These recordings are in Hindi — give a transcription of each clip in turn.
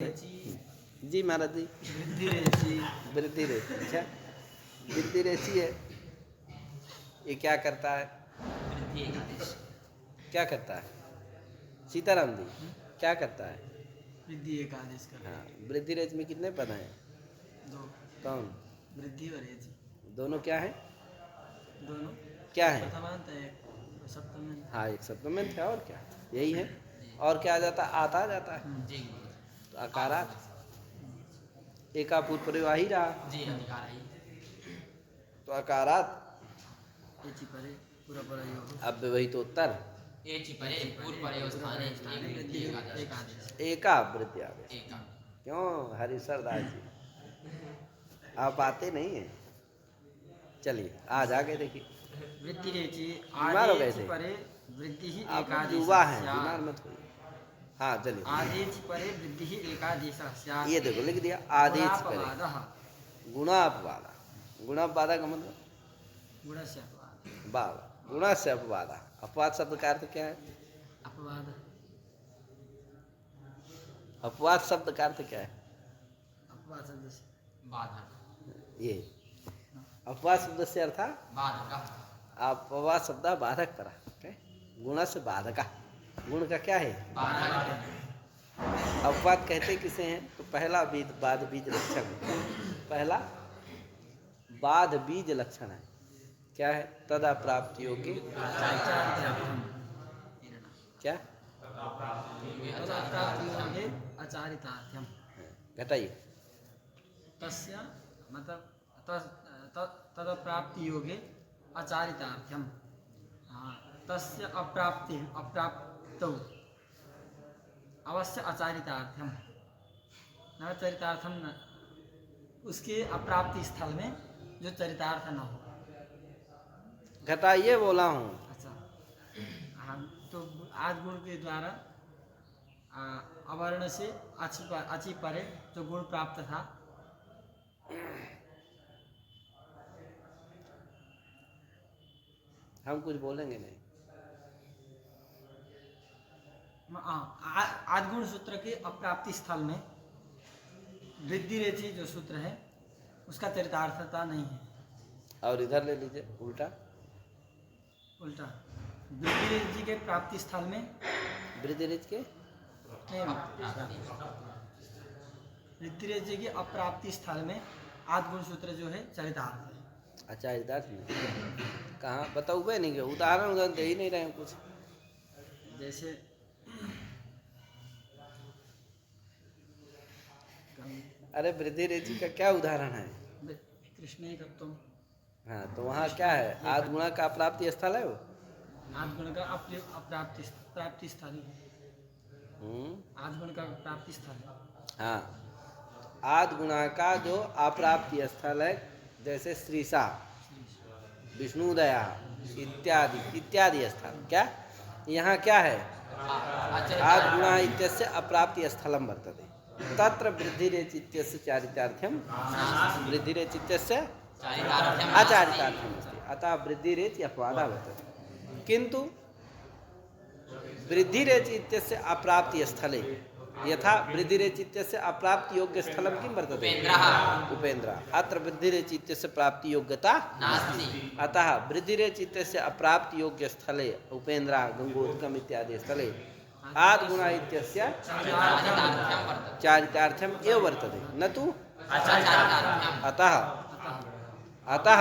जी महाराज जी। वृद्धि रेची। अच्छा, वृद्धि रेची है, ये क्या करता है? क्या करता है सीताराम जी? क्या करता है? वृद्धि एक आदेश करता है। हाँ, वृद्धि रेच में कितने पद हैं? दो। कौन? वृद्धि और रेची दोनों क्या है? दोनों क्या है? प्रथमांत है, एक सप्तमांत। हाँ, एक सप्तमांत है और क्या, यही है। और क्या आ जाता है? आता जाता है जी। तो आकारात एका पूर्व परिवाही रहा जी अधिकार है। तो अकारात एचि परे पूरा प्रयोग। अब वही तो उत्तर एचि परे पूर्व प्रयोग स्थाने एक आदेश। एका वृद्धि आदेश। क्यों हरिशर दास जी आप आते नहीं हैं? चलिए आज आगे देखिए। वृद्धि रेची बीमार हो गए आदेश थे परे वृद्धि ही आप, एकादेश। युवा हैं, बीमार मत होइए। हाँ चलिए। आदेश परे वृद्धि ही एकादेश। ये देखो लिख दिया आदेश करे गुणापवादा। गुणापवादा का मतलब गुणस्य अपवाद। वाह, गुणस्य अपवादा। अपवाद शब्द का अर्थ क्या है? अपवाद। अपवाद शब्द का अर्थ क्या है? अपवाद शब्द से बाधा। ये अपवाद शब्द से अर्थ बाधक। अपवाद शब्द बाधक परा। गुण से बाधका, गुण का क्या है? अपवाद कहते किसे हैं? तो पहला बाध बीज लक्षण है। पहला बाध बीज लक्षण है। क्या है? तदा प्राप्ति योग्य क्या आचारितार्थ्यम। घटाइए। तस्य मतलब तद प्राप्ति योगे आचारितार्थ्यम। हाँ, तस्य अप्राप्तौ अवश्य आचारितार्थ्यम न चरितार्थम न, उसके अप्राप्ति स्थल में जो चरितार्थ न हो। घटाइए बोला हूँ। अच्छा, हाँ, तो आज गुण के द्वारा अवर्ण से अचि परे जो गुण प्राप्त था, हम कुछ बोलेंगे नहीं। आद्गुण सूत्र के अप्राप्ति स्थल में वृद्धि रेची जो सूत्र है उसका चरितार्थता नहीं है। और इधर ले लीजिए उल्टा। उल्टा वृद्धि रेची के प्राप्ति स्थल में वृद्धि रेच के वृद्धि रेची के अप्राप्ति स्थल में आद्गुण सूत्र जो है चरितार्थ है। अच्छा चरितार्थ में कहाँ बताओ? हुए नहीं, उदाहरण उदाहरण दे ही नहीं रहे हैं कुछ। जैसे अरे वृद्धि रेची का क्या उदाहरण है? कृष्ण ही तत्व। हाँ तो वहाँ क्या है? आद गुणा का प्राप्ति स्थल है वो। आद्गुण का प्राप्ति स्थल है। आद्गुण का प्राप्ति स्थल है। हाँ, आद गुणा का जो अप्राप्ति स्थल है, जैसे श्रीसा, विष्णुदया इत्यादि इत्यादि स्थल। क्या यहाँ क्या है? आद गुणा इत्यस्य अप्राप्ति स्थलम वर्तते तत्र वृद्धिरेच इत्यस्य चारितार्थ्यम वृद्धिरेच इत्यस्य आचारितार्थ्यम अस्ति। अतः वृद्धिरेच अपवादः वर्तते। किंतु वृद्धिरेच इत्यस्य अप्राप्ति स्थले यथा वृद्धिरेच इत्यस्य अप्राप्ति योग्य स्थलं किं वर्तते? उपेन्द्र। अत्र वृद्धिरेच इत्यस्य प्राप्ति योग्यता नास्ति। अतः वृद्धिरेच इत्यस्य अप्राप्ति योग्य स्थले उपेन्द्र गंगोदकम इत्यादि स्थले आद गुणा इत्यस्य चारितार्थ्यम एव वर्तते न तु अतः अतः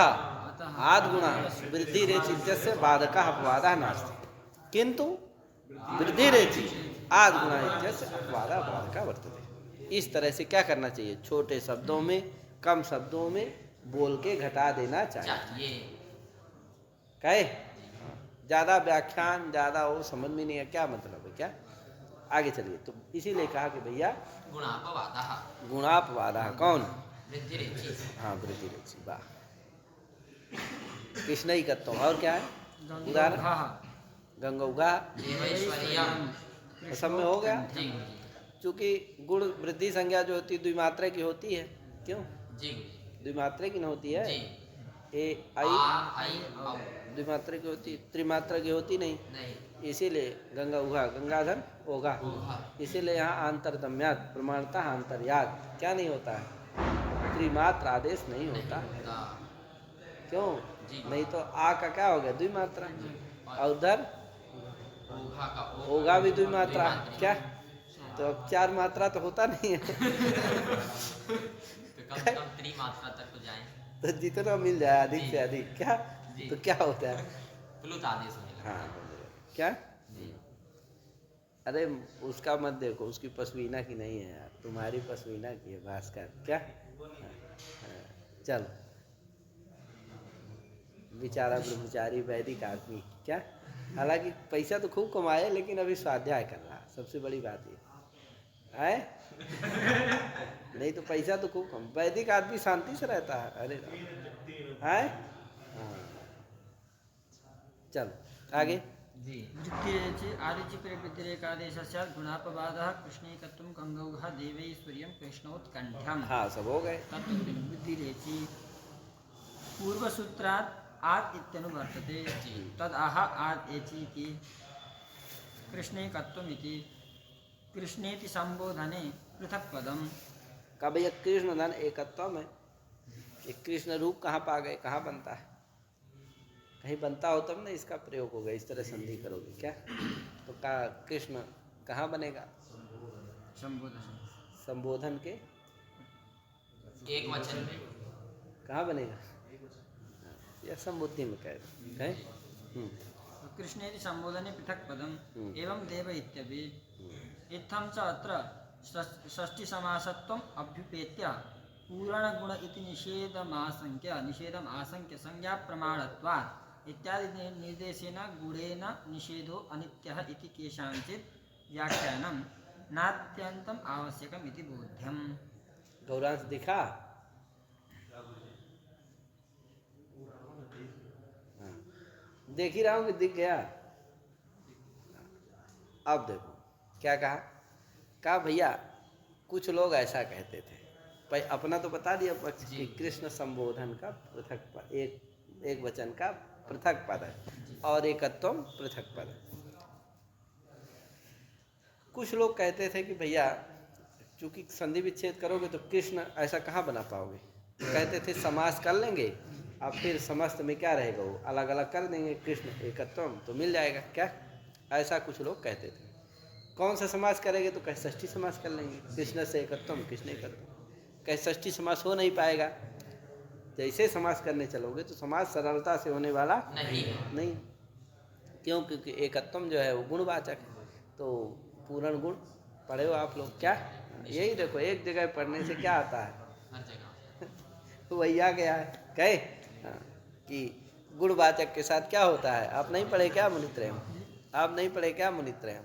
आद गुणा वृद्धिरेच इत्यस्य बाधकः अपवादः नास्ति। किंतु वृद्धिरेच आद गुणा इत्यस्य अपवादः बाधकः वर्तते। इस तरह से क्या करना चाहिए? छोटे शब्दों में, कम शब्दों में बोल के घटा देना चाहिए। कहे ज्यादा व्याख्यान ज्यादा वो समझ में नहीं है क्या मतलब है क्या? आगे चलिए। तो इसीलिए कहा कि भैया गुणापवादः कौन? हाँ वृद्धि रेची। वाह, कृष्ण ही करता हूँ। और क्या है उदाहरण? गंगौघा सब में हो गया। चूंकि गुण वृद्धि संज्ञा जो होती है द्विमात्रा की होती है। क्यों द्विमात्रा की न होती है? ए आई द्विमात्रा की होती, त्रिमात्रा की होती नहीं। इसीलिए गंगा उघा गंगाधर ओघा, ओघा। इसीलिए यहाँ अंतरदम्यात प्रमाणता अंतर्यात क्या नहीं होता है, त्रिमात्र आदेश नहीं होता। क्यों? जी। नहीं तो आ का क्या हो गया, द्विमात्रा, और उधर ओघा का ओघा भी द्विमात्रा, द्विमात्रा। क्या? तो अब 4 मात्रा तो होता नहीं है। तो कम से कम त्रिमात्रा तक तो जाए। तो जितना मिल जाए अधिक जी। से अधिक, क्या? जी। तो क्या होता है? प्लुत आदेश होने लगता हाँ, है। क्या? जी। अरे उसका मत देखो, उसकी पशमीना की नहीं है यार, तुम्हारी पशमीना की है भास्कर, क्या? हाँ, चल बेचारा ब्रह्मचारी वैदिक आदमी, क्या? हालांकि पैसा तो खूब कमाए, लेकिन अभी स्वाध्याय कर रहा, सबसे बड़ी बात ये है। नहीं तो पैसा तो खूब कम, वैदिक आदमी शांति से रहता है। अरे है, हाँ, चल आगे। जी। वृत्तिरेचि आदिचि प्रवृत्तिरेकादेशस्य गुणापवादः कृष्णैकत्वं गङ्गौघः देवैश्वर्यं कृष्णोत्कण्ठ्यम्। हाँ, सब हो गए। तत्वृत्तिरेचि पूर्वसूत्रात् आद् इत्यनुवर्तते। जी। तद् आह आद् एचि इति कृष्णैकत्वम् इति कृष्णेति संबोधने पृथक् पदम्। का भैया कृष्ण धन एकत्व में, एक कृष्ण रूप कहाँ पा गए, कहाँ बनता है? कहीं बनता हो तब ना इसका प्रयोग होगा, इस तरह संधि करोगे, क्या? तो का कृष्ण कहाँ बनेगा? संबोधन संबोधन के एक वचन में कहाँ बनेगा? या संबुद्धि में कह रहे हैं? कृष्णेति संबोधने पृथक् पदम् एवं देव इत्यपि इत्थं च अत्र षष्ठीसमासत्वम् अभ्युपेत्य पूरणगुण इति निषेधम् आशङ्क्य संज्ञा प्रमाणत्वात् इत्यादि निर्देशेन गुणेन निषेधो अनित्यः इति केषाञ्चित् व्याख्यानं नात्यन्तम् आवश्यकम् इति बोध्यम्। गौरांश दिखा? देख ही रहा हूँ कि दिख गया। अब देखो क्या कहा भैया, कुछ लोग ऐसा कहते थे, भाई अपना तो बता दिया पक्ष कि कृष्ण संबोधन का पृथक पद, एक वचन का पृथक पद है और एकत्व पृथक पद है। कुछ लोग कहते थे कि भैया चूंकि संधि विच्छेद करोगे तो कृष्ण ऐसा कहाँ बना पाओगे, कहते थे समास कर लेंगे अब फिर समस्त में क्या रहेगा, वो अलग अलग कर देंगे, कृष्ण एकत्वम तो मिल जाएगा, क्या? ऐसा कुछ लोग कहते थे। कौन सा समास करेंगे तो कहे षष्ठी समास कर लेंगे, कृष्ण से एकत्वम कृष्ण एकत्वम, कहे षष्ठी समास हो नहीं पाएगा। जैसे समास करने चलोगे तो समास सरलता से होने वाला नहीं। क्यों? क्योंकि एकत्वम जो है वो गुणवाचक है, तो पूर्ण गुण पढ़े हो आप लोग, क्या? यही देखो एक जगह पढ़ने से क्या आता है, हर जगह वही आ गया है, कहे कि गुणवाचक के साथ क्या होता है। आप नहीं पढ़े क्या मुनित्रयम? आप नहीं पढ़े क्या मुनित्रयम?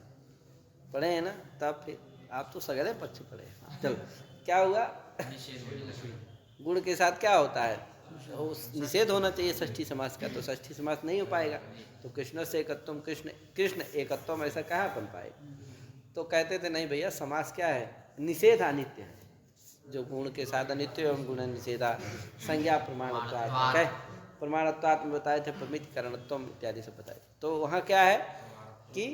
पढ़े हैं ना, तब फिर आप तो सगले पक्ष पढ़े। चलो क्या हुआ, गुण के साथ क्या होता है, निषेध होना चाहिए षष्ठी समास का, तो षष्ठी समास नहीं हो पाएगा, तो कृष्ण से एकत्वम कृष्ण एकत्वम ऐसा कहाँ बन पाएगा। तो कहते थे नहीं भैया, समास क्या है, निषेध अनित्य है, जो गुण के साथ अनित्य एवं गुण निषेधा संज्ञा प्रमाणत्वात्, प्रमाणत्वात् में बताए थे, प्रमितिकरणत्वम इत्यादि से बताए। तो वहाँ क्या है कि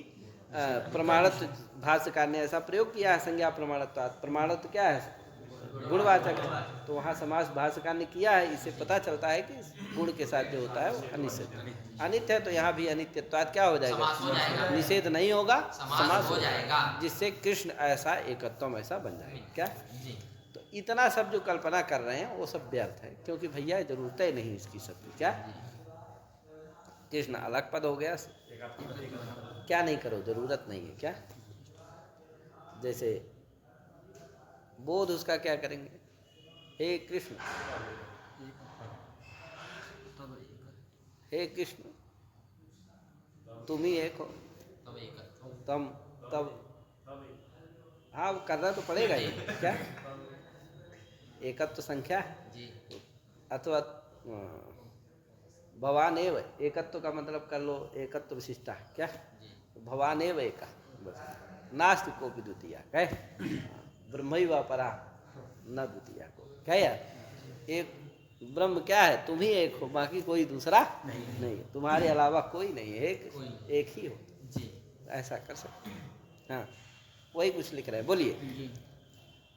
प्रमाणत्व भाष्यकार ने ऐसा प्रयोग किया है, संज्ञा प्रमाणत्वात्, प्रमाणत्व क्या है, गुणवाचक है, तो वहाँ समास भाष्यकार ने किया है। इससे पता चलता है कि गुण के साथ जो होता है वो अनित्य है, तो यहाँ भी अनित्यत्वात् क्या हो जाएगा, निषेध नहीं होगा, समास हो जाएगा, जिससे कृष्ण ऐसा एकत्वम ऐसा बन जाएगा, क्या? तो इतना सब जो कल्पना कर रहे हैं वो सब व्यर्थ है, क्योंकि भैया जरूरत ही नहीं इसकी सब की, क्या? कृष्ण अलग पद हो गया, क्या नहीं करो, जरूरत नहीं है, क्या? जैसे बोध उसका क्या करेंगे, हे कृष्ण, हे कृष्ण तुम ही एक हो, तब हाँ करना तो पड़ेगा ही, क्या? एकत्व संख्या अथवा भवान एव, एकत्व का मतलब कर लो एकत्व विशिष्टा, क्या? भवान एव एक, नास्ति कोपि द्वितीया, कहे ब्रह्मैव अपरा न द्वितीया को, कहे यार एक ब्रह्म क्या है, तुम ही एक हो, बाकी कोई दूसरा नहीं, तुम्हारे अलावा कोई नहीं है, एक ही हो। ऐसा कर सकते हैं। हाँ वही कुछ लिख रहे हैं, बोलिए। जी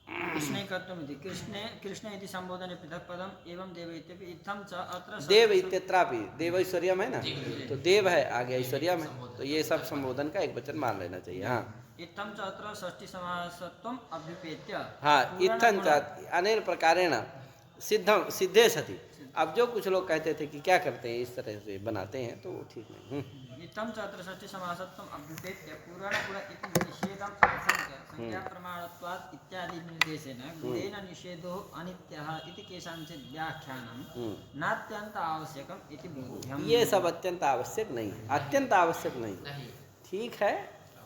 कृष्णे कर्तुमिति कृष्ण इति संबोधने पृथक पदम एवं देव इत्यपि इत्थं च अत्र देव इत्यत्रापि, देव ऐश्वर्यम है ना, जी, जी। तो देव है आगे ऐश्वर्यम है, तो ये सब संबोधन का एक वचन मान लेना चाहिए। हाँ इत्थं च अत्र षष्ठी समासत्वम् अभ्युपेत्य हाँ इत्थं पुराणगुण- च अनेन प्रकारेण सिद्धम सिद्धे सति। अब जो कुछ लोग कहते थे कि क्या करते हैं इस तरह से बनाते हैं, तो वो ठीक नहीं। इत्थं च अत्र षष्ठी समासत्वम् अभ्युपेत्य पुराणगुण इति निषेधम् आशङ्क्य संज्ञा प्रमाणत्वात् इत्यादि निर्देशेन गुणेन निषेधो अनित्यः इति केषाञ्चित् व्याख्यानं नात्यन्त आवश्यकम् इति बोध्यम्। ये सब अत्यंत आवश्यक नहीं है, अत्यंत आवश्यक नहीं। नहीं ठीक है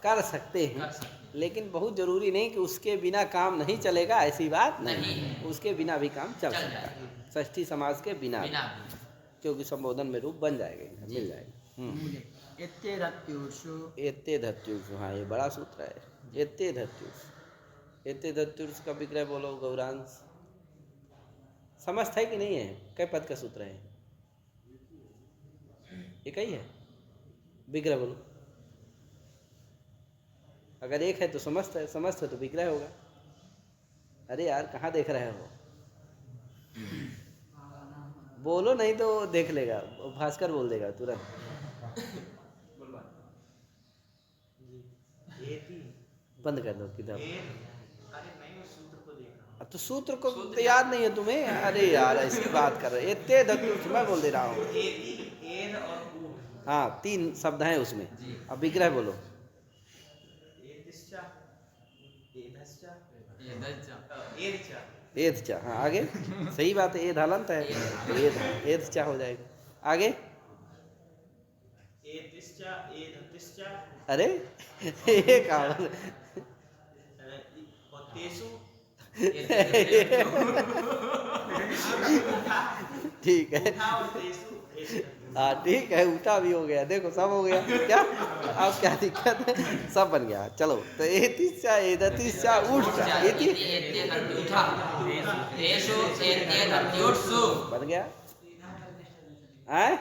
कर सकते हैं, लेकिन बहुत जरूरी नहीं कि उसके बिना काम नहीं चलेगा, ऐसी बात नहीं है। उसके बिना भी काम चल सकता है, षष्ठी समास के बिना भी, बिना क्योंकि संबोधन में रूप बन जाएगा, इनका मिल जाएगा। इत्येतत्युषु एते धत्युष, हाँ ये बड़ा सूत्र है। एते धत्युष, एते धत्युष का विग्रह बोलो गौरांश। समस्त है कि नहीं है? कई पद का सूत्र है? एक ही है, विग्रह बोलो। अगर एक है तो समस्त है, समस्त है तो विग्रह होगा। अरे यार कहाँ देख रहे हो? बोलो नहीं तो देख लेगा, भास्कर बोल देगा तुरंत। बंद कर दो किताब। अब तो सूत्र को तो याद नहीं है तुम्हें? अरे यार ऐसी बात कर रहे, इतने धत्युष मैं बोल दे रहा हूँ। हाँ 3 शब्द हैं उसमें, अब विग्रह बोलो। एधचा, हाँ आगे सही बात है, एध हलंत है, एधचा हो जाएगा। आगे अरे ये कहा ठीक है, हाँ ठीक है, उठा भी हो गया, देखो सब हो गया। क्या अब क्या दिक्कत है? सब बन गया। चलो तो एतिश्चा एदतिश्चा उठचा एति बन गया। आए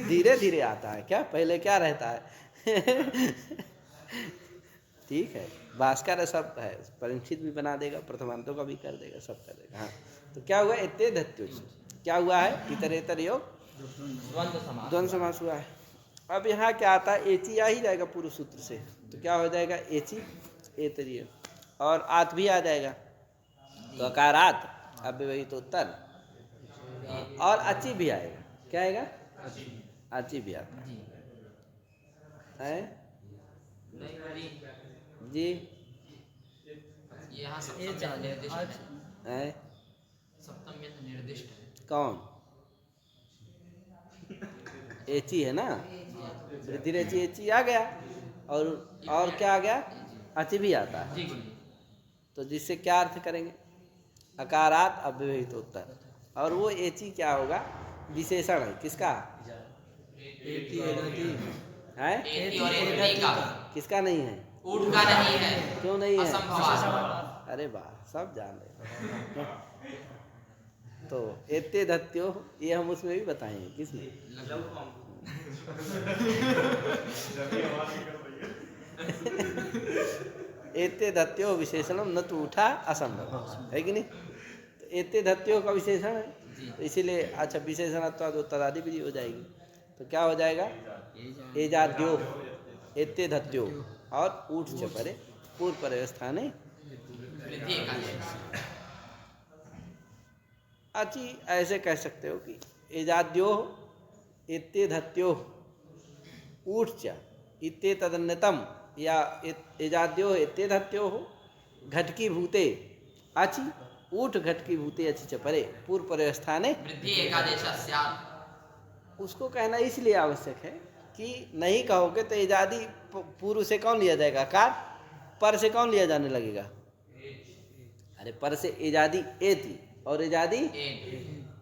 धीरे धीरे आता है क्या, पहले क्या रहता है? ठीक है, भास्कर सब है, परीक्षित भी बना देगा, प्रथमांतों का भी कर देगा, सब कर देगा। हाँ तो क्या हुआ? इतने धत्युष क्या हुआ है? इतरेतर योग द्वंद्व समास हुआ है। अब यहाँ क्या आता है? एची आ ही जाएगा पूर्व सूत्र से, तो क्या हो जाएगा? एची एतरीय, और आत भी आ जाएगा, तो अकारात अव्यवहित उत्तर, और अची भी आएगा। क्या आएगा? अची भी आता है जी। यहाँ सप्तम में तो निर्दिष्ट है। कौन? एची है ना, धीरे धीरे एची आ गया, और क्या आ गया? अची भी आता है। तो जिससे क्या अर्थ करेंगे? अकारात अव्यवहित उत्तर, और वो एची क्या होगा? विशेषण है किसका? है किसका नहीं है? ऊट का नहीं है। क्यों नहीं है? असंभव। अरे वाह, सब जान रहे। तो एते धत्यो ये हम उसमें भी बताएंगे। किसने? एते धत्यो विशेषणम न तो उठा असंभव है कि नहीं? तो एते धत्यो का विशेषण है, तो इसीलिए अच्छा विशेषण तो तदादि भी हो जाएगी। तो क्या हो जाएगा? एजाद्यो एते धत्यो और ऊठ चपरे पूर्व पर्यवस्था ने अच्छी ऐसे कह सकते हो कि एजाद्यो एते धत्यो ऊठ च इत्ते तदन्यतम, या एजाद्यो एते धत्यो घटकी भूते आची ऊठ घटकी भूते अच्छी चपरे पूर्व पर्यवस्था ने उसको कहना इसलिए आवश्यक है कि नहीं कहोगे तो एजादी पूर्व से कौन लिया जाएगा? कार। पर से कौन लिया जाने लगेगा? अरे पर से एजादी एति और एजादी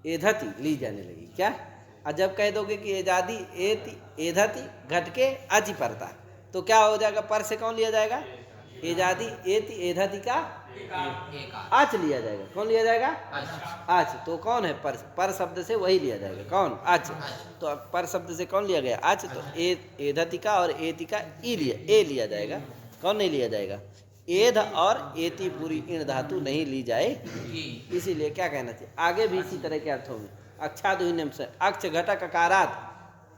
एधति ली जाने लगी क्या? और जब कह दोगे कि एजादी एति एधति घट के अचि पड़ता, तो क्या हो जाएगा? पर से कौन लिया जाएगा? एजादि एति एधति का एका आच लिया जाएगा। कौन लिया जाएगा? अच्छा आच। तो कौन है पर शब्द से वही लिया जाएगा। कौन? आच। तो अब पर शब्द से कौन लिया गया? आच। तो एधति का और एति का ए लिया जाएगा। कौन नहीं लिया जाएगा? एध और एति पूरी इन धातु नहीं ली जाए। जी इसीलिए क्या कहना चाहिए? आगे भी इसी तरह के अर्थों में अक्षादुहिनम से अक्ष घटक अकारात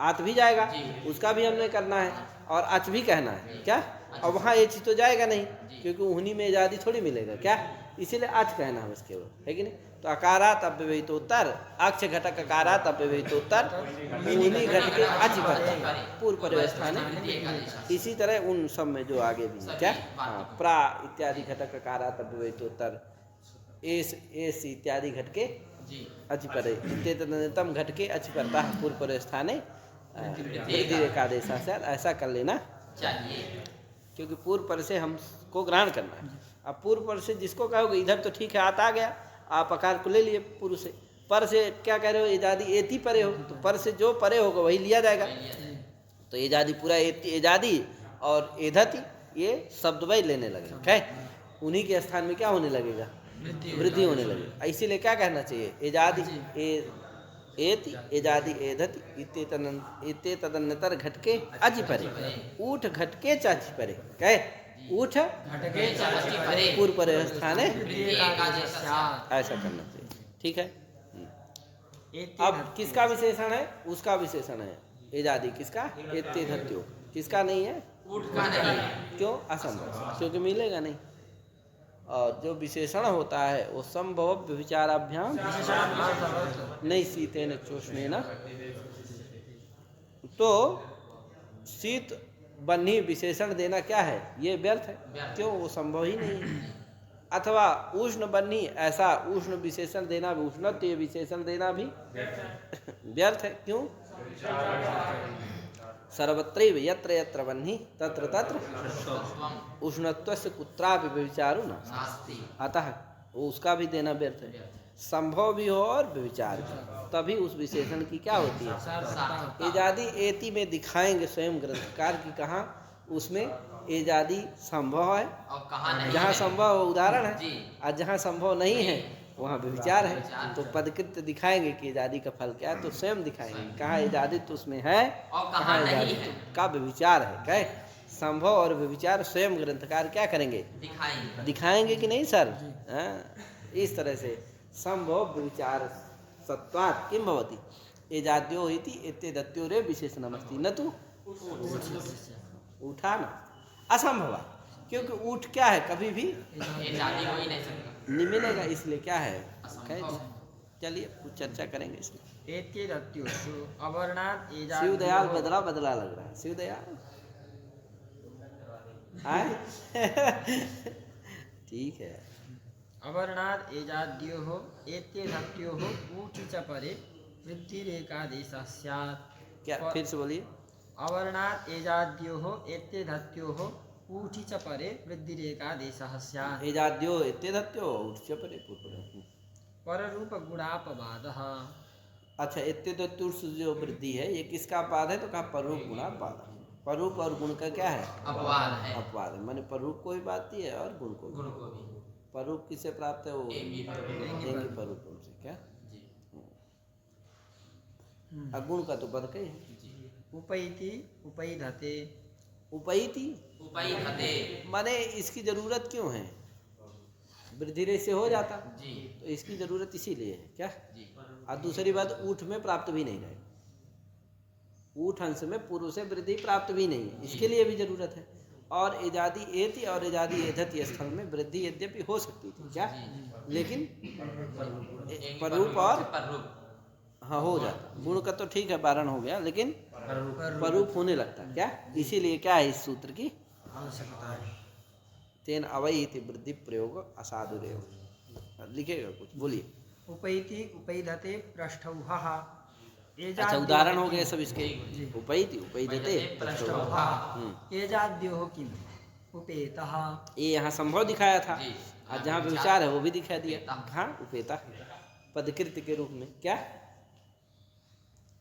आत भी जाएगा, उसका भी हमने करना है और अच भी कहना है। क्या? और वहाँ ये चीज तो जाएगा नहीं, क्योंकि उन्हीं में आजादी थोड़ी मिलेगा। क्या? इसीलिए अच कहना है बस केवल, है कि नहीं? तो अकारात अव्यवहितोत्तर अक्ष घटक अकारात अव्यवहितोत्तर उन्हीं घट के अच पर पूर्व व्यवस्था ने। इसी तरह उन सब में जो आगे भी क्या प्रा इत्यादि घटक अकारात अव्यवहितोत्तर एस इत्यादि घट के जी अच परे तदनतम घट के अच परता पूर्व स्थाने वृद्धि एकादेश से ऐसा कर लेना चाहिए, क्योंकि पूर्व पर से हमको ग्रहण करना है। अब पूर्व पर से जिसको कहोगे इधर तो ठीक है आत आ गया, आप आकार को ले लिए पूर्व से। पर से क्या कह रहे हो? एजादी एति परे हो, तो पर से जो परे होगा वही लिया जाएगा। तो एजादी पूरा एजादी और एधति ये शब्द वही लेने लगेगा। क्या? उन्हीं के स्थान में क्या होने लगेगा? वृद्धि होने लगेगा। इसीलिए क्या कहना चाहिए? एजादी एति एजादी एधति इते तदन्नतर घटके अच परे ऊठ घटके चाच परे। कहे ऊठ घटके चाची परे पूर्व पर स्थाने एकादश ऐसा करना चाहिए। ठीक है। अब किसका विशेषण है? उसका विशेषण है एजादी। किसका? एते धत्यो। किसका नहीं है? उठ का नहीं क्यों? असंभव, क्योंकि मिलेगा नहीं। और जो विशेषण होता है वो संभव विचाराभ्याम नहीं शीतेन चोष्णेन। तो शीत बन्ही विशेषण देना क्या है? ये व्यर्थ है। क्यों? वो संभव ही नहीं है। अथवा उष्ण बन्ही ऐसा उष्ण विशेषण देना भी उष्णत्व विशेषण देना भी व्यर्थ है। क्यों? सर्वत्रैव यत्र यत्र बन्ही तत्र तत्र उष्णत्वस्य कुत्रापि व्यभिचारो न नास्ति अतः वो उसका भी देना व्यर्थ है। संभव भी हो और व्यभिचार भी, तभी उस विशेषण की क्या होती है? एजादी एति में दिखाएंगे स्वयं ग्रंथकार की कहाँ उसमें एजादी संभव है और कहाँ नहीं जहाँ है। संभव है उदाहरण है, जी और जहाँ संभव नहीं है वहाँ व्यभिचार है। तो पदकृत दिखाएंगे कि एजादी का फल क्या है, तो स्वयं दिखाएंगे कहाँ एजादी तो उसमें है और कहाँ नहीं एजादी है। का व्यभिचार है। क्या है? संभव और व्यभिचार स्वयं ग्रंथकार क्या करेंगे? दिखाएंगे दिखाएंगे कि नहीं सर? हाँ, इस तरह से संभव विचार सत्वात् किम भवति एजाद्यो इति एते दत्यो रे विशेषणमस्ति न तो उठा ना असंभव, क्योंकि ऊठ क्या है? कभी भी ये शादी हो ही नहीं सकता। नहीं मिलेगा। इसलिए क्या है? असंभव। चलिए कुछ चर्चा करेंगे इसमें। एते दत्योषु अवर्णात् एजाद्योः शिव दयाल बदला बदला लग रहा है। शिव दयाल ठीक है। अवर्णात् एजाद्योः एते धत्योः ऊचि च परे वृद्धिरेकादेशः स्यात्। क्या? फिर से बोलिए। अवर्णात् एजाद्योः एते धत्योः ऊचि च परे वृद्धिरेकादेशः स्यात्। एजाद्यो इत्ते धत्यो उच्च परे पूर्व। पररूपगुणापवादः। अच्छा, इत्ते धत्युर से जो वृद्धि है ये किसका अपवाद है? तो कहा पररूप गुणापवाद। पररूप और गुण का क्या है? अपवाद है। अपवाद है। माने पररूप को भी बात है और गुण को भी। गुण को भी पररूप किससे प्राप्त है? वो एंगी एंगी पररूप से। क्या? जी अगुण का तो पद कही है। जी उपैति उपैधते। उपैति उपाय खते माने इसकी जरूरत क्यों है? वृद्धि रे से हो जाता, जी तो इसकी जरूरत इसीलिए है। क्या? जी और दूसरी बात ऊठ में प्राप्त भी नहीं रहेगा। ऊठ अंश में पूर्व से वृद्धि प्राप्त भी नहीं है, इसके लिए भी जरूरत है। और एजादी एति और एजादी एधति स्थल में वृद्धि यद्यपि हो सकती थी। क्या? लेकिन पररूप और पररूप हाँ हो जाता। गुण का तो ठीक है, वारण हो गया, लेकिन पररूप होने लगता। क्या? इसीलिए क्या है इस सूत्र की आवश्यकता है। तेन अवई इति वृद्धि प्रयोग असाधुरेव। लिखेगा कुछ, बोलिए। उपैति उपैधते पृष्ठौहः। अच्छा, उदाहरण हो गए सब इसके। उपैति उपैधते पृष्ठौहः एजाद्योः किम् उपेतः। ये यहाँ संभव दिखाया था, जी। और जहाँ विचार है वो भी दिखा दिया। हाँ, उपेता पदकृत के रूप में। क्या?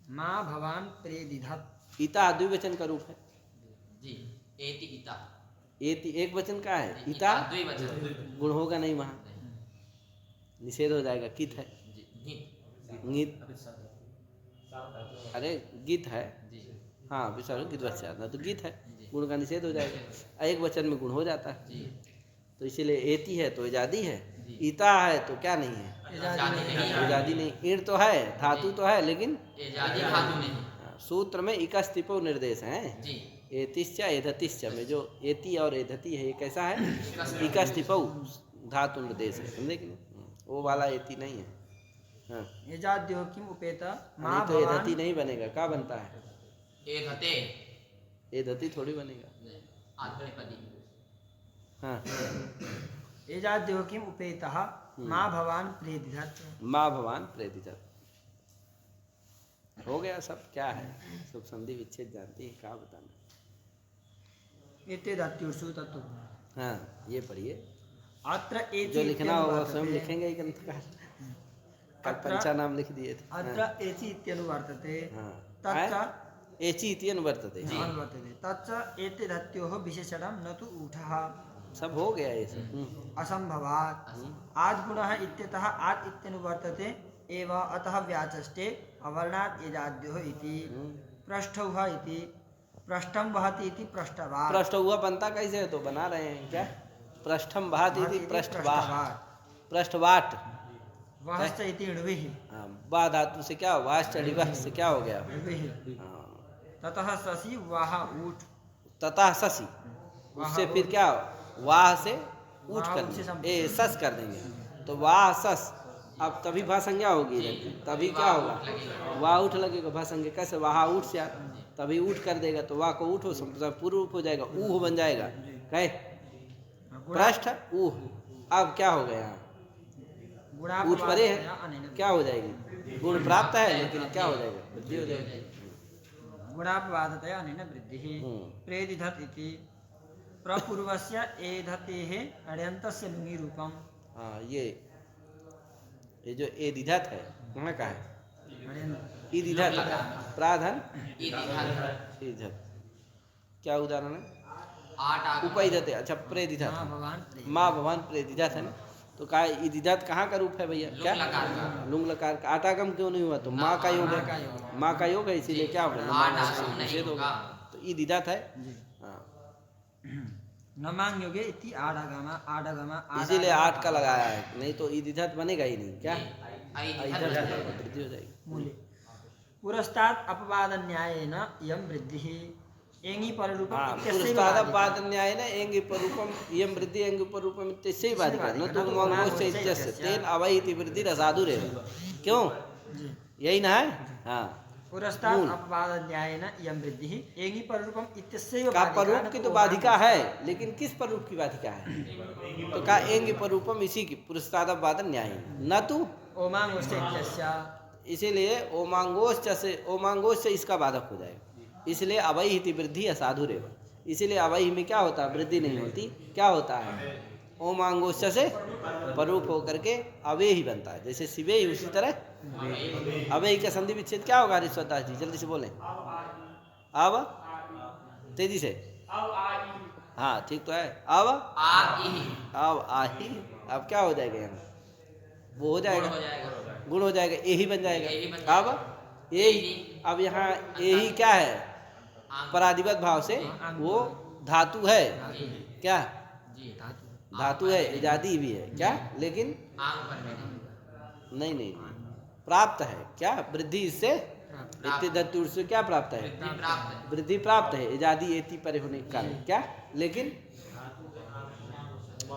माँ भवान प्रेदिधत्। इता द्विवचन का रूप है। जी एति इता एति एक वचन का है, इता द्विवचन। गुण होगा नहीं वहाँ, निषेध हो जाएगा। कित है, जी गीत, अरे गीत है, जी हाँ विसर्ग गीत वचन ना तो गीत है, जी। गुण का निषेध हो जाएगा। एक वचन में गुण हो जाता है, जी तो इसीलिए एति है तो एजादी है, जी। ईता है तो क्या नहीं है, एजादी नहीं है। एजादी नहीं। ईण तो है, धातु तो है, लेकिन एजादी धातु नहीं। सूत्र में इकस्तिपो निर्देश है। जी एतिश्च एधतिश्च में जो एति और एधति है ये कैसा है, इकस्तिपो धातु निर्देश है, समझे कि नहीं? वो वाला एति नहीं है। हाँ, एजाद्यो किम उपेत नहीं माँ तो एधति भवान नहीं बनेगा, क्या बनता है, एधते एधति थोड़ी बनेगा। आत्मनेपदी। हाँ, एजाद्यो किम उपेत माँ भवान प्रेदिधत्। माँ भवान प्रेदित हो गया। सब क्या है, सब संधि विच्छेद जानती है, क्या बताना। एते धात्युषु तत्तु। हाँ ये पढ़िए, अत्र एति जो लिखना होगा इत्यनुवर्तते। स्वयं लिखेंगे ही ग्रंथकार, कल पंचा नाम लिख दिए थे। अत्र एति इत्यनुवर्तते। हाँ, तच्च एचि इति अनुवर्तते। अनुवर्तते। तच्च एते धात्योः विशेषणं न तु ऊठः सब हो गया ये सब। असंभवात्। आद्गुणः इत्यतः आद् इत्यनुवर्तते एव, अतः व्याचष्टे अवर्णात् एजाद्योः इति। पृष्ठौः इति पृष्ठं वहति इति पृष्ठवात्। पृष्ठ हुआ बनता कैसे है, तो बना रहे हैं क्या, पृष्ठम भात इति पृष्ठवाट, पृष्ठवाट। वहश्च इति णुभिः। हाँ, बा धातु से क्या, वास चढ़ी से क्या हो गया। णुभिः। हाँ, ततः ससि वाह ऊठ। तथा ससी, उससे फिर क्या, वाह से उठ वाह कर उठ से देंगे, ए सस कर देंगे, तो वाह सस। अब तभी भासंज्ञा होगी इधर, तभी क्या होगा, वाह उठ लगेगा भासंज्ञा। कैसे, वाह उठ से तभी उठ कर देगा, तो वाह को उठो पूर्व हो जाएगा, ऊह बन जाएगा। कहे पृष्ठ ऊह, अब क्या हो गया, उठ परे है, क्या हो जाएगी, गुण प्राप्त है लेकिन क्या हो जाएगा, वृद्धि हो जाएगी। गुणापवादतया अनेन वृद्धिः। प्रेदिधत् इति प्रपूर्वस्य एधतेः अण्यन्तस्य लुङि रूपम्। हाँ ये जो एदिधत है वहाँ का है, ईदिधत प्राधन ईदिधत, क्या उदाहरण है, उपैधते। अच्छा प्रेदिधत, माँ भवान प्रेदिधत है ना, तो कहा ईदिधत कहाँ का रूप है भैया, क्या लुंग लकार का। आटागम क्यों नहीं हुआ, तो माँ का योग है, माँ का योग है, इसीलिए क्या होगा, तो ईदिधत है। हाँ, नमांग योगे इति आडगम आडगम। इसीलिए 8 का लगाया है, नहीं तो ईदिधत बनेगा ही नहीं, क्या वृद्धि हो जाएगी। मूले पुरस्तात् अपवाद न्यायेन इयं वृद्धिः। एङि पररूपम् इत्यस्यैव पुरस्ताद पाद न्याय न एंगी परूपम इयं वृद्धि एंगी परूपम इत्यस्य बाधिका न तो मंगोस्य इत्यस्य तेन अवैति वृद्धि रसादुरेव। क्यों, यही ना है। हाँ, पुरस्तात् अपवाद न्यायेन इयं वृद्धिः एङि पररूपम् इत्यस्यैव का बाधिका। परूप की तो बाधिका है, लेकिन किस परूप की बाधिका है, तो का एंगी परूपम इसी की पुरस्ताद पाद न्याय न तो ओमांगोश्च इत्यस्य। इसीलिए ओमांगोश्च से, ओमांगोश्च से इसका बाधक हो जाएगा, इसलिए अवैहिति वृद्धि असाधुरेव। इसीलिए अवैहि में क्या होता है, वृद्धि नहीं होती, क्या होता है, ओमांगोश्च से परूप होकर के अवे ही बनता है, जैसे शिवे ही उसी तरह अवे का संधि विच्छेद क्या होगा। ऋषवदास जी जल्दी से बोले, अब तेजी से, हाँ ठीक तो है, अब आही, अब क्या हो जाएगा यहाँ, वो हो जाएगा, गुण हो जाएगा, ए ही बन जाएगा। अब ए, अब यहाँ ए ही क्या है, पराधिपत भाव से वो धातु है, क्या धातु है, इजादी भी है क्या, लेकिन नहीं नहीं प्राप्त है, क्या वृद्धि, इससे इत्यादि से क्या प्राप्त है, वृद्धि प्राप्त है, इजादी एति परे होने के कारण, क्या, लेकिन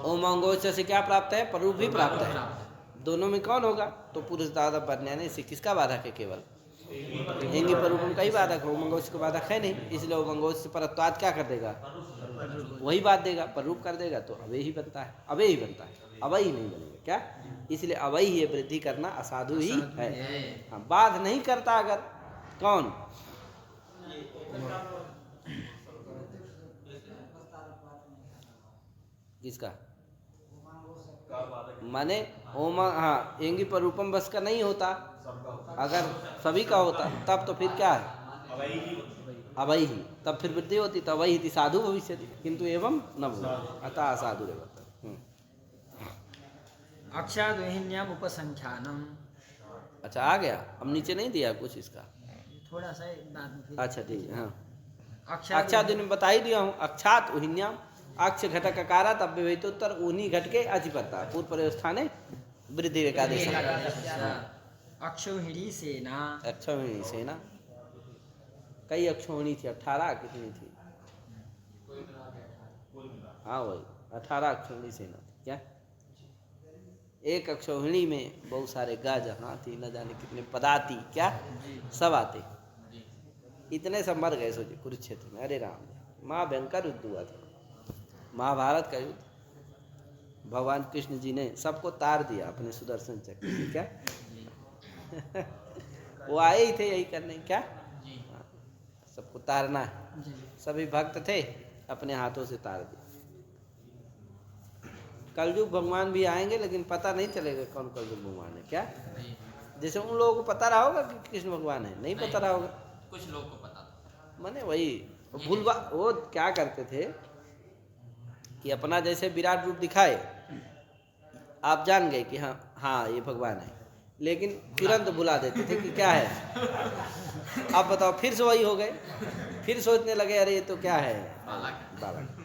ओमंगोच से क्या प्राप्त है, परूप भी प्राप्त है। दोनों में कौन होगा, तो पुरुष दादा बनने से किसका बाधक है, केवल एंगी परूपम का ही बाधक है, ओमंगोच को बाधक है नहीं, इसलिए ओमंगोच से परत्वाद क्या कर देगा, वही बात देगा, परूप कर देगा, तो अवे ही बनता है, अवे ही बनता है, अवै ही नहीं बनेगा, क्या, इसलिए अवै ही वृद्धि करना असाधु ही है। हाँ, बाध नहीं करता अगर, कौन, किसका, माने ओमा, हाँ एंगी पर रूपम बस का नहीं होता, अगर सभी का होता तब तो फिर क्या है, अवै ही, तब फिर वृद्धि होती तो अवै ही साधु भविष्य, किंतु एवं न भवति अतः साधु रेवत। अक्षाद्वहिन्याम उपसंख्यानम। अच्छा आ गया, अब नीचे नहीं दिया कुछ इसका, थोड़ा सा बाद में फिर। अच्छा ठीक है। हाँ अक्षाद अक्षाद में बता ही दिया हूँ, अक्षात उहिन्याम अक्ष घटक अकारा तब विवेतोत्तर उन्हीं घट के अधिपत्ता पूर्व प्रस्थाने वृद्धि एकादेश अक्षोहिणी सेना। अक्षौहिणी सेना, कई अक्षौहिणी थी, 18 कितनी थी? हाँ वही 18 अक्षौहिणी सेना थी क्या? एक अक्षौहिणी में बहुत सारे गज हाथी न जाने कितने पदाती क्या सब आते, इतने सब मर गए सोचिए कुरुक्षेत्र में। अरे राम, माँ भयंकर युद्ध हुआ था, महाभारत का युद्ध। भगवान कृष्ण जी ने सबको तार दिया अपने सुदर्शन चक्र से क्या वो आए ही थे यही करने क्या, सबको तारना है। सभी भक्त थे, अपने हाथों से तार दिया। कलयुग भगवान भी आएंगे लेकिन पता नहीं चलेगा कौन कलयुग भगवान है क्या। जैसे उन लोगों को पता रहा होगा कि कृष्ण भगवान है, नहीं पता रहा होगा। कुछ लोग को पता था। माने वही भूलवा, वो क्या करते थे कि अपना जैसे विराट रूप दिखाए, आप जान गए कि हाँ हाँ ये भगवान है, लेकिन तुरंत बुला देते थे कि क्या है। अब बताओ फिर से वही हो गए, फिर सोचने लगे अरे ये तो क्या है, बालक।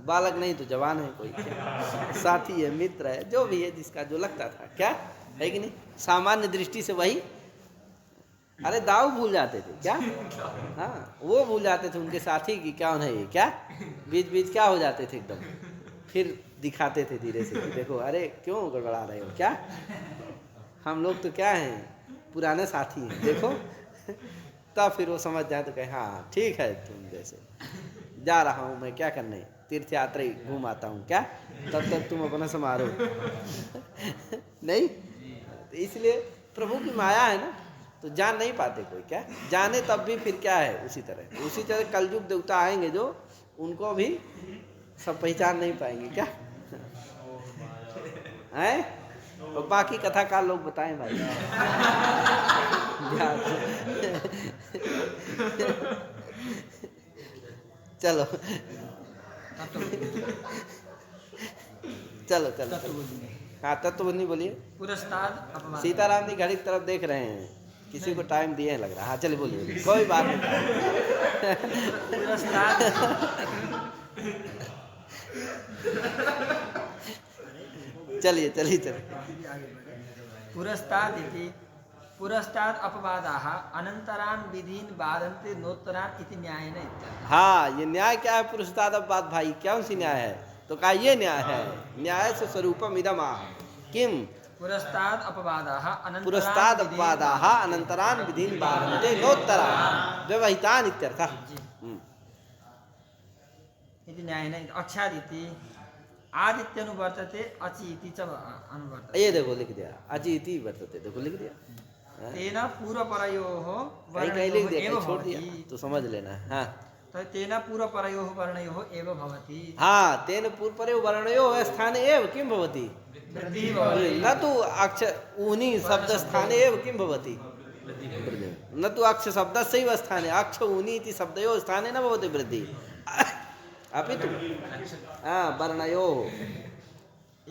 बालक नहीं तो जवान है कोई, क्या साथी है, मित्र है, जो भी है, जिसका जो लगता था क्या है कि नहीं। सामान्य दृष्टि से वही, अरे दाऊ भूल जाते थे क्या, हाँ वो भूल जाते थे उनके साथी की क्या है ये क्या, बीच बीच क्या हो जाते थे एकदम, फिर दिखाते थे धीरे से कि देखो अरे क्यों गड़बड़ा रहे हो क्या, हम लोग तो क्या हैं पुराने साथी हैं देखो। तब फिर वो समझ जाए तो कहे हाँ ठीक है, तुम जैसे जा रहा हूँ मैं क्या करने, तीर्थ यात्रा घूम आता हूँ क्या, तब तक तुम अपना समारोह नहीं। तो इसलिए प्रभु की माया है ना, तो जान नहीं पाते कोई क्या, जाने तब भी फिर क्या है उसी तरह कलयुग देवता आएंगे जो उनको भी सब पहचान नहीं पाएंगे क्या हैं। और बाकी कथाकार लोग बताएं भाई चलो चलो चलो हाँ तत्वबोधनी बोलिए। पुरस्ताद अपमान। सीताराम जी घड़ी की तरफ देख रहे हैं, किसी को टाइम दिए हैं लग रहा है। हाँ चलिए बोलिए, कोई बात नहीं। पुरस्ताद चलिए चलिए चलिए। पुरस्ताद इति पुरस्ताद अपवादाः अनंतरान विधीन बाधन्ते नोत्तरान इति न्यायेन इत्यर्थः। हाँ ये न्याय क्या है, पुरस्ताद अपवाद भाई कौन सी न्याय है, तो कहा ये न्याय है, न्याय से स्वरूपम इदम आह किम पुरस्ताद अपवादाः पुरस्ताद अपवादाः अनंतरान विधीन बाधन्ते नोत्तरान व्यवहितान इत्यर्थः। इति न्यायेन। अक्षादिति आदित्य अनुवर्तते अचि इति च अनुवर्तते। ये देखो लिख दिया, अचि इति वर्तते, देखो लिख दिया। तेन पूर्वपरयोः कहीं लिख दिया, एव कहीं छोड़ दिया भवति। तो समझ लेना। हाँ तेन पूर्वपरयोः वर्णयोः एव भवति। हाँ तेन पूर्वपरयोः वर्णयोः स्थाने एव किं भवति, वृद्धिः भवति। न तु अक्ष ऊनि शब्द स्थाने एव किं भवति, न तु अक्ष शब्दस्यैव स्थाने, अक्ष ऊनि इति शब्दयोः स्थाने न भवति वृद्धि, अपि तु वर्णयोः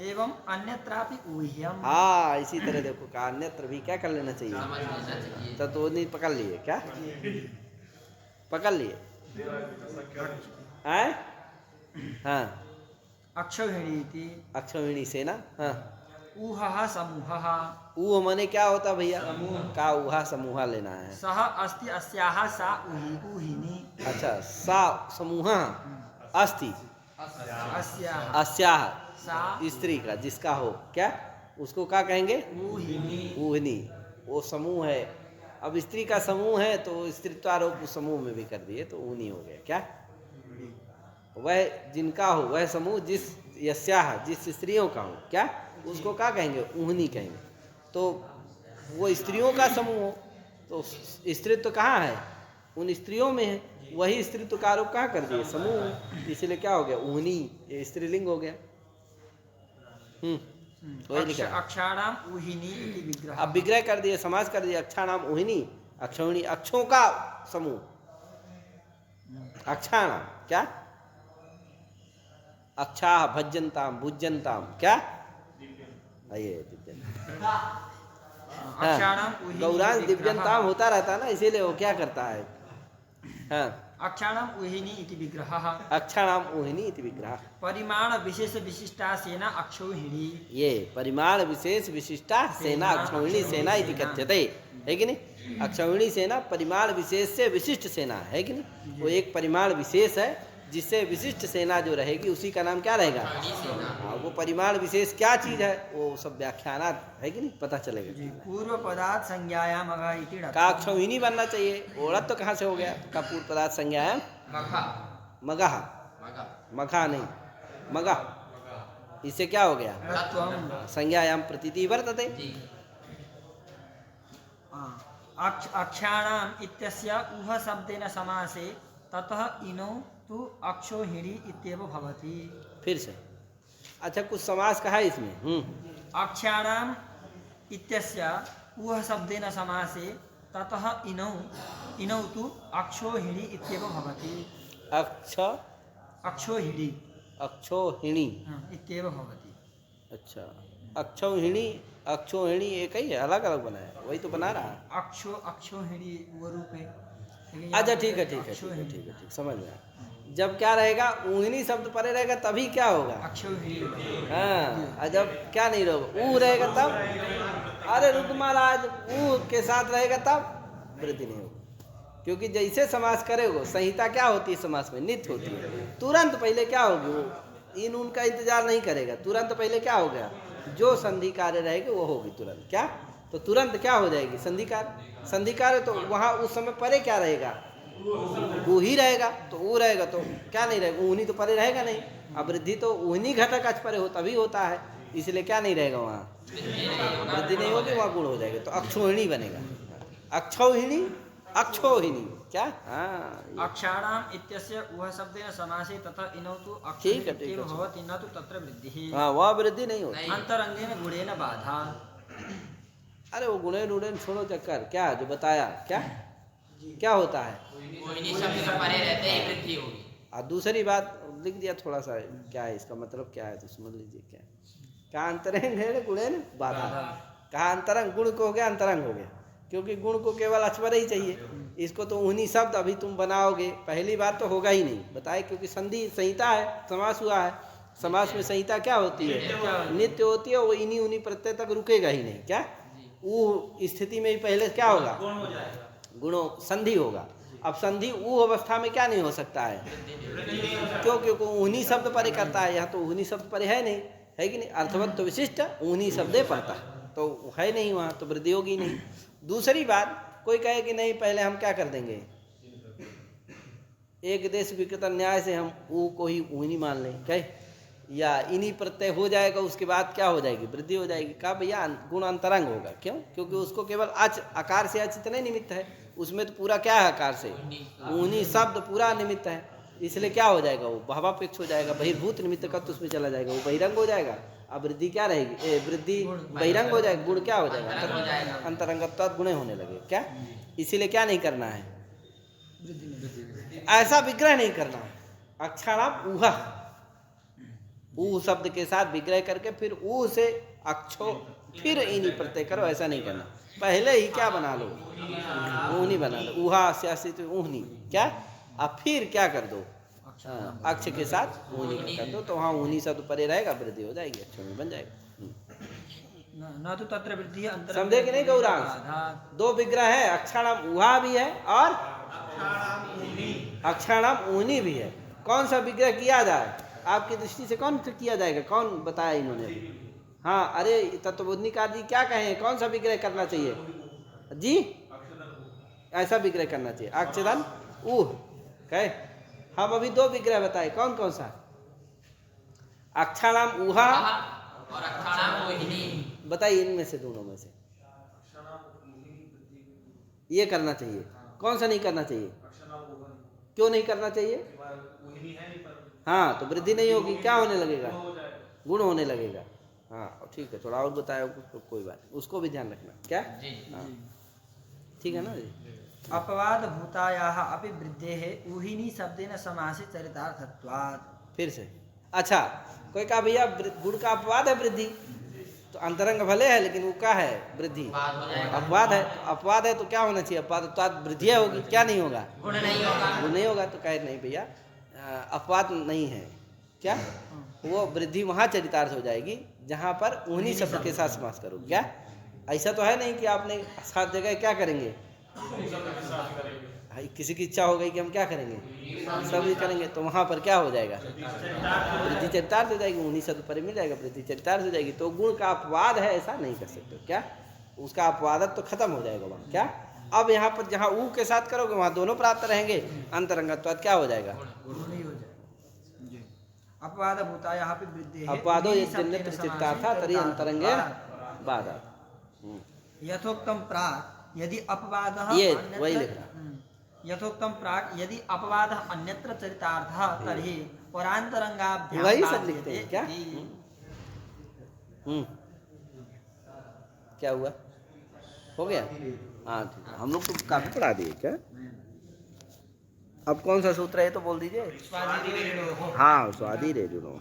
एवं अन्यत्रापि ऊह्यम्। हाँ इसी तरह देखो का अन्यत्र भी क्या कर लेना चाहिए, समझ लेना चाहिए। तो नहीं पकड़ लिए क्या, पकड़ लिए हैं। हाँ अक्षौहिणी इति अक्षौहिणी सेना। हाँ ऊहः समूहः। ऊह माने क्या होता भैया, का ऊहा समूह लेना है। सः अस्ति अस्याः सा ऊहिनी। अच्छा सा समूह अस्ति अस्याः अस्याह सा स्त्री का जिसका हो क्या, उसको क्या कहेंगे, ऊहिनी। ऊहनी, वो समूह है। अब स्त्री का समूह है तो स्त्रीत्वारोप उस समूह में भी कर दिए तो ऊनी हो गया क्या, वह जिनका हो वह समूह, जिस यस्याह जिस स्त्रियों का हो क्या, उसको क्या कहेंगे, ऊहनी कहेंगे। तो वो स्त्रियों का समूह हो तो स्त्रीत्व कहाँ है, उन स्त्रियों में है, वही स्त्रीत्व का आरोप कहाँ कर दिए, समूह, इसलिए क्या हो गया ऊहनी, ये स्त्रीलिंग हो गया। वही लिखा। अक्षाणाम ऊहिनी इति विग्रह। अब विग्रह कर दिए, समाज कर दिया, अक्षाणाम ऊहिनी अक्षौहिणी अक्षों का समूह, अक्षाणाम क्या, अक्षाः भज्यन्ताम भुज्यन्ताम क्या, ये अक्षाणाम उहिनी गौरांश विग्रहः। दिव्यंताम होता रहता है ना, इसीलिए वो क्या करता है। हाँ, अक्षाणाम उहिनी इति विग्रहः। अक्षाणाम ऊहिनी इति विग्रह। परिमाण विशेष विशिष्टा सेना अक्षौहिणी। ये परिमाण विशेष विशिष्टा सेना अक्षौहिणी सेना इति कथ्यते, है कि नहीं। अक्षौहिणी सेना परिमाण विशेष से विशिष्ट सेना है कि नहीं। वो एक परिमाण विशेष है जिससे विशिष्ट सेना जो रहेगी उसी का नाम क्या रहेगा। हाँ, वो परिमाण विशेष क्या चीज है वो सब व्याख्यानात है कि नहीं पता चलेगा। पूर्व पदार्थ संज्ञायाम अगा इति ढक्। का अक्षौहिणी बनना चाहिए, ओढ़त तो कहाँ से हो गया, का पूर्व पदार्थ संज्ञायाम मघा मगह, मघा मखा नहीं मगह, इससे क्या हो गया तत्वम्। संज्ञायाम प्रतीति वर्तते। जी अक्षाणाम इत्यस्य उह शब्देन समासे ततः इनौ तु अक्षौहिणी इत्येव भवति। फिर से अच्छा कुछ समास कहा है इसमें। अक्षाणाम इत्यस्य उह शब्देन समासे ततः इनौ इनौ तु अक्षौहिणी इत्येव भवति। अक्ष अक्षौहिणी अक्षौहिणी इत्येव भवति। अच्छा अक्षौहिणी अक्षौहिणी एक ही है, अलग अलग बनाया, वही तो बना रहा है। अक्षौहिणी वो रूप है। अच्छा ठीक है ठीक है ठीक है ठीक है ठीक समझ में आया। जब क्या रहेगा ऊहिनी शब्द परे रहेगा तभी क्या होगा अक्षौहिणी। हाँ, और जब क्या नहीं रहेगा ऊ रहेगा तब, अरे रुक महाराज ऊ के साथ रहेगा तब वृद्धि नहीं होगी। क्योंकि जैसे समास करेगो संहिता क्या होती है समास में, नित्य होती है। तुरंत पहले क्या होगी वो इन उनका इंतजार नहीं करेगा, तुरंत पहले क्या हो गया जो संधि कार्य रहेगी वो होगी तुरंत क्या, तो तुरंत क्या हो जाएगी संधि कार्य। संधि कार्य तो वहाँ उस समय परे क्या रहेगा वो ही रहेगा, तो वो रहेगा तो क्या नहीं रहेगा ऊनी तो परे रहेगा नहीं। अब वृद्धि तो ऊनी घटक अच परे हो तभी होता है, इसलिए क्या नहीं रहेगा वहाँ वृद्धि नहीं होगी, वहाँ गुण हो जाएगा तो अक्षौहिणी बनेगा। अक्षौहिणी अक्षौहिणी क्या। हाँ अक्षाणाम इत्यस्य उह शब्देन समासे तथा इनौ तु ठीक है, अक्षौहिणी इत्येव भवति न तु तत्र वृद्धिः। हाँ वह वृद्धि नहीं होती। अंतरंगेन गुणेन बाधा। अरे वो गुणे उड़ेन छोड़ो चक्कर, क्या जो बताया क्या क्या होता है। मोहिनी शब्द से परे रहते ही वृद्धि होगी। और दूसरी बात लिख दिया थोड़ा सा, क्या है इसका मतलब क्या है तो समझ लीजिए क्या है। कहाँ अंतरंग है गुणेन बाधा, कहाँ अंतरंग गुण को हो गया अंतरंग हो गया, क्योंकि गुण को केवल अचपर ही चाहिए, इसको तो ऊनी शब्द अभी तुम बनाओगे पहली बात तो होगा ही नहीं बताए, क्योंकि संधि संहिता है समास हुआ है, समास में संहिता क्या होती है नित्य होती है, वो इन्हीं उन्हीं प्रत्यय तक रुकेगा ही नहीं क्या। वो स्थिति में ही पहले क्या होगा गुणों संधि होगा। अब संधि वो अवस्था में क्या नहीं हो सकता है क्यों, क्योंकि ऊनी शब्द परे करता है, यहाँ तो ऊनी शब्द परे है नहीं, है कि नहीं। अर्थवत तो विशिष्ट ऊनी शब्दे पड़ता तो है नहीं, वहाँ तो वृद्धि होगी नहीं। दूसरी बात कोई कहे कि नहीं पहले हम क्या कर देंगे एक देश विकृत न्याय से हम ऊ को ही ऊनी मान लें कहे, या इन्हीं प्रत्यय हो जाएगा उसके बाद क्या हो जाएगी वृद्धि हो जाएगी। कहा भैया गुण अंतरंग होगा, क्यों क्योंकि उसको केवल अच आकार से अच इतने निमित्त है, उसमें तो पूरा क्या है आकार से ऊनी शब्द पूरा निमित्त है, इसलिए क्या हो जाएगा वो भावापेक्ष हो जाएगा, बहिर्भूत निमित्त का तो उसमें चला जाएगा, वो बहिरंग हो जाएगा। अब वृद्धि क्या रहेगी वृद्धि बहिरंग हो जाएगा, गुण क्या हो जाएगा अंतरंगत्वात् गुणे होने लगे क्या। इसीलिए क्या नहीं करना है ऐसा विग्रह नहीं करना, अक्षराम ऊहा ऊ शब्द के साथ विग्रह करके फिर ऊ से अक्षो फिर इन्हीं प्रत्यय करो, ऐसा नहीं करना। पहले ही क्या बना लो ऊनी बना लो, ऊहा स्यासित ऊहनी क्या, अब फिर क्या कर दो अक्ष के साथ ऊनी कर दो, तो वहाँ ऊनी शब्द परे रहेगा वृद्धि हो जाएगी अक्षर में बन जाएगा। न तो तत्र वृद्धि अंतर समझे कि नहीं गौरांश, दो विग्रह है, अक्षराणाम ऊहा भी है और अक्षराणाम ऊनी भी है। कौन सा विग्रह किया जाए आपकी दृष्टि से, कौन किया जाएगा, कौन बताया इन्होंने। हाँ अरे तत्वबोधनिकार जी क्या कहें कौन सा विग्रह करना चाहिए जी, ऐसा विग्रह करना चाहिए अक्षदन ऊह कहे। हम अभी दो विग्रह बताए, कौन कौन सा, अक्षराणाम ऊहा और अक्षराणाम मोहिनी, बताइए इनमें से दोनों में से ये करना चाहिए, कौन सा नहीं करना चाहिए, क्यों नहीं करना चाहिए। हाँ तो वृद्धि नहीं होगी, क्या होने लगेगा गुण होने लगेगा। हाँ ठीक है थोड़ा और बताया कोई बात, उसको भी ध्यान रखना क्या। हाँ ठीक है ना जी? अपवाद भूतायाः अपि वृद्धेः ऊहिनी शब्देन समासे चरितार्थत्वात्। फिर से अच्छा, कोई कहा भैया गुण का अपवाद है वृद्धि, तो अंतरंग भले है लेकिन वो क्या है? वृद्धि। बात हो जाएगा। अपवाद है, अपवाद है तो क्या होना चाहिए? अपवाद तो वृद्धि होगी, क्या नहीं होगा? गुण नहीं होगा। वो नहीं होगा तो कहे नहीं भैया अपवाद नहीं है, क्या वो वृद्धि वहाँ चरितार्थ हो जाएगी जहाँ पर उन्हीं शब्द के साथ समास करो। क्या ऐसा तो है नहीं कि आपने सात जगह क्या करेंगे, किसी की इच्छा हो गई कि हम क्या करेंगे, सभी करेंगे, तो वहाँ पर क्या हो जाएगा? वृद्धि चरितार्थ हो जाएगी, उन्हीं शब्द पर मिल जाएगा, वृद्धि चरितार्थ हो जाएगी। तो गुण का अपवाद है ऐसा नहीं कर सकते, क्या उसका अपवादत तो खत्म हो जाएगा वहाँ। क्या अब यहाँ पर जहाँ ऊ के साथ करोगे वहाँ दोनों प्राप्त रहेंगे, अंतरंगत्वाद क्या हो जाएगा? अपवाद भूतायाः अपि वृद्धेः अपवादो ऊहिनी यद्यन्यत्र शब्देन चित्तार्था समासे तर्हि अंतरंगे चरितार्थत्वात्। बाधा। यथोक्तम प्राक् यदि अपवादः ये अन्यत्र- वही लिख रहा। यथोक्तम प्राक् यदि अपवादः अन्यत्र चरितार्थः तर्हि परान्तरंगाभ्यां वही सब बाध्यते लिखते हैं क्या? इति। क्या हुआ? हो गया? हाँ ठीक है, हम लोग तो काफी पढ़ा दिए क्या? अब कौन सा सूत्र है तो बोल दीजिए। स्वादिरेणोः। हाँ स्वादी रे जुनो।